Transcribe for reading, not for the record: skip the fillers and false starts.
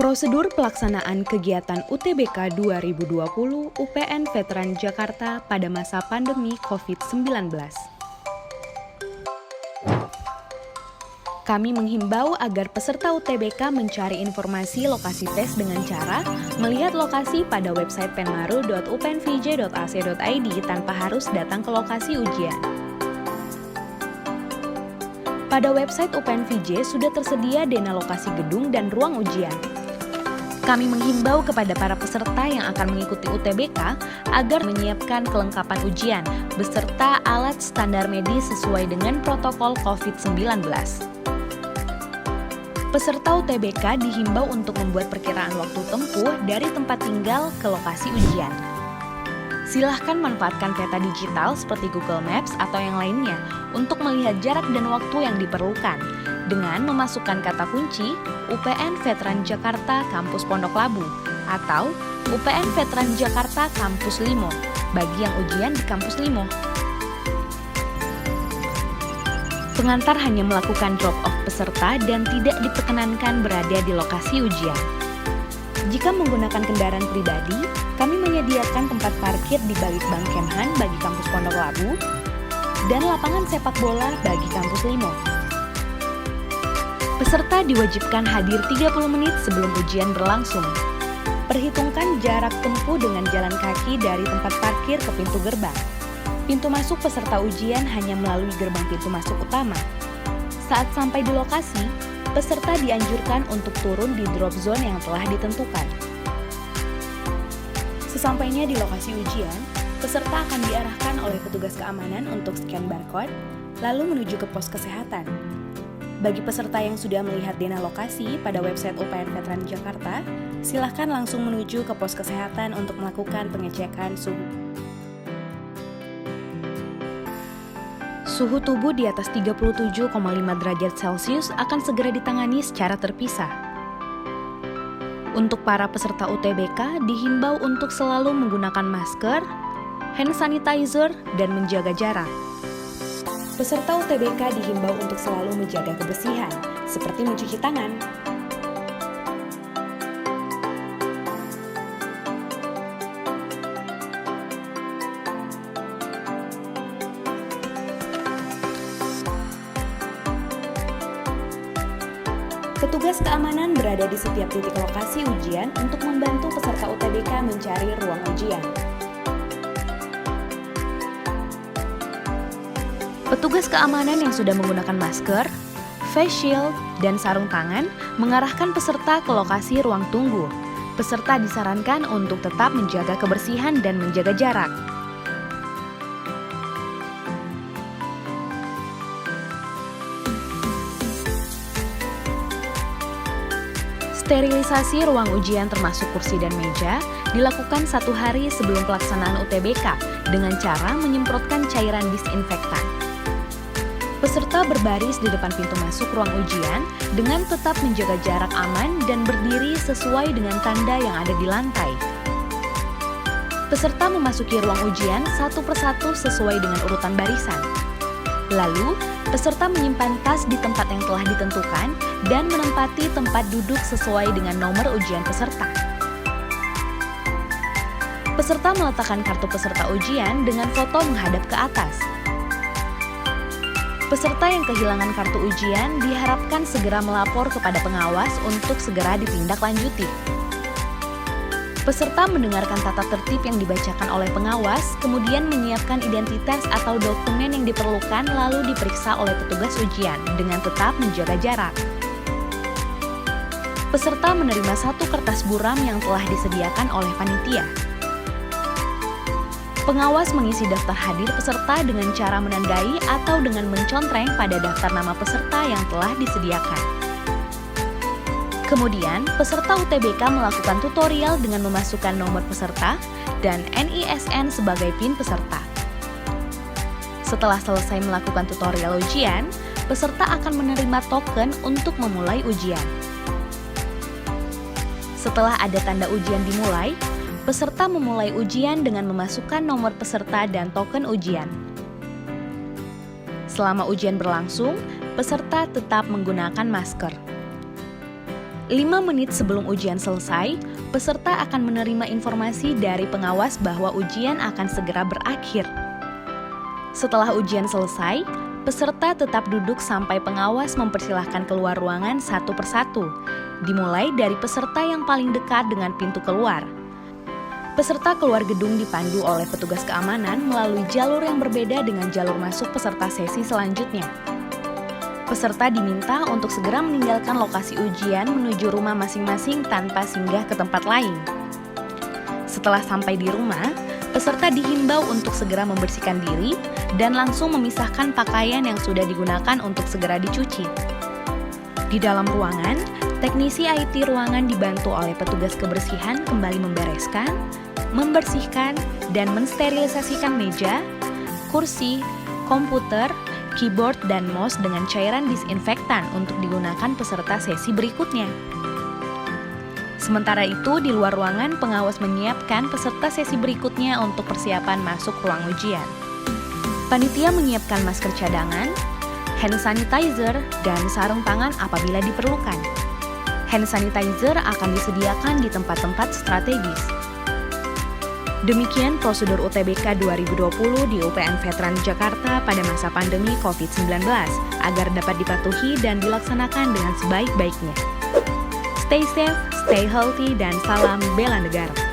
Prosedur pelaksanaan kegiatan UTBK 2020 UPN Veteran Jakarta pada masa pandemi COVID-19. Kami menghimbau agar peserta UTBK mencari informasi lokasi tes dengan cara melihat lokasi pada website penmaru.upnvj.ac.id tanpa harus datang ke lokasi ujian. Pada website UPNVJ sudah tersedia dena lokasi gedung dan ruang ujian. Kami menghimbau kepada para peserta yang akan mengikuti UTBK agar menyiapkan kelengkapan ujian beserta alat standar medis sesuai dengan protokol COVID-19. Peserta UTBK dihimbau untuk membuat perkiraan waktu tempuh dari tempat tinggal ke lokasi ujian. Silahkan manfaatkan peta digital seperti Google Maps atau yang lainnya untuk melihat jarak dan waktu yang diperlukan dengan memasukkan kata kunci UPN Veteran Jakarta Kampus Pondok Labu atau UPN Veteran Jakarta Kampus Limo bagi yang ujian di Kampus Limo. Pengantar hanya melakukan drop-off peserta dan tidak diperkenankan berada di lokasi ujian. Jika menggunakan kendaraan pribadi, kami menyediakan tempat parkir di Balitbang Kemhan bagi Kampus Pondok Labu dan lapangan sepak bola bagi Kampus Limo. Peserta diwajibkan hadir 30 menit sebelum ujian berlangsung. Perhitungkan jarak tempuh dengan jalan kaki dari tempat parkir ke pintu gerbang. Pintu masuk peserta ujian hanya melalui gerbang pintu masuk utama. Saat sampai di lokasi, peserta dianjurkan untuk turun di drop zone yang telah ditentukan. Sesampainya di lokasi ujian, peserta akan diarahkan oleh petugas keamanan untuk scan barcode, lalu menuju ke pos kesehatan. Bagi peserta yang sudah melihat dena lokasi pada website UPN Veteran Jakarta, silakan langsung menuju ke pos kesehatan untuk melakukan pengecekan suhu. Suhu tubuh di atas 37,5 derajat Celcius akan segera ditangani secara terpisah. Untuk para peserta UTBK dihimbau untuk selalu menggunakan masker, hand sanitizer, dan menjaga jarak. Peserta UTBK dihimbau untuk selalu menjaga kebersihan, seperti mencuci tangan. Petugas keamanan berada di setiap titik lokasi ujian untuk membantu peserta UTBK mencari ruang ujian. Petugas keamanan yang sudah menggunakan masker, face shield, dan sarung tangan mengarahkan peserta ke lokasi ruang tunggu. Peserta disarankan untuk tetap menjaga kebersihan dan menjaga jarak. Sterilisasi ruang ujian termasuk kursi dan meja dilakukan 1 hari sebelum pelaksanaan UTBK dengan cara menyemprotkan cairan disinfektan. Peserta berbaris di depan pintu masuk ruang ujian dengan tetap menjaga jarak aman dan berdiri sesuai dengan tanda yang ada di lantai. Peserta memasuki ruang ujian satu persatu sesuai dengan urutan barisan. Lalu, peserta menyimpan tas di tempat yang telah ditentukan dan menempati tempat duduk sesuai dengan nomor ujian peserta. Peserta meletakkan kartu peserta ujian dengan foto menghadap ke atas. Peserta yang kehilangan kartu ujian diharapkan segera melapor kepada pengawas untuk segera ditindaklanjuti. Peserta mendengarkan tata tertib yang dibacakan oleh pengawas, kemudian menyiapkan identitas atau dokumen yang diperlukan lalu diperiksa oleh petugas ujian dengan tetap menjaga jarak. Peserta menerima 1 kertas buram yang telah disediakan oleh panitia. Pengawas mengisi daftar hadir peserta dengan cara menandai atau dengan mencontreng pada daftar nama peserta yang telah disediakan. Kemudian, peserta UTBK melakukan tutorial dengan memasukkan nomor peserta dan NISN sebagai PIN peserta. Setelah selesai melakukan tutorial ujian, peserta akan menerima token untuk memulai ujian. Setelah ada tanda ujian dimulai, peserta memulai ujian dengan memasukkan nomor peserta dan token ujian. Selama ujian berlangsung, peserta tetap menggunakan masker. 5 menit sebelum ujian selesai, peserta akan menerima informasi dari pengawas bahwa ujian akan segera berakhir. Setelah ujian selesai, peserta tetap duduk sampai pengawas mempersilahkan keluar ruangan satu persatu, dimulai dari peserta yang paling dekat dengan pintu keluar. Peserta keluar gedung dipandu oleh petugas keamanan melalui jalur yang berbeda dengan jalur masuk peserta sesi selanjutnya. Peserta diminta untuk segera meninggalkan lokasi ujian menuju rumah masing-masing tanpa singgah ke tempat lain. Setelah sampai di rumah, peserta dihimbau untuk segera membersihkan diri dan langsung memisahkan pakaian yang sudah digunakan untuk segera dicuci. Di dalam ruangan, teknisi IT ruangan dibantu oleh petugas kebersihan kembali membereskan, membersihkan, dan mensterilisasikan meja, kursi, komputer, keyboard, dan mouse dengan cairan disinfektan untuk digunakan peserta sesi berikutnya. Sementara itu, di luar ruangan, pengawas menyiapkan peserta sesi berikutnya untuk persiapan masuk ruang ujian. Panitia menyiapkan masker cadangan, hand sanitizer, dan sarung tangan apabila diperlukan. Hand sanitizer akan disediakan di tempat-tempat strategis. Demikian prosedur UTBK 2020 di UPN Veteran Jakarta pada masa pandemi COVID-19 agar dapat dipatuhi dan dilaksanakan dengan sebaik-baiknya. Stay safe, stay healthy, dan salam bela negara.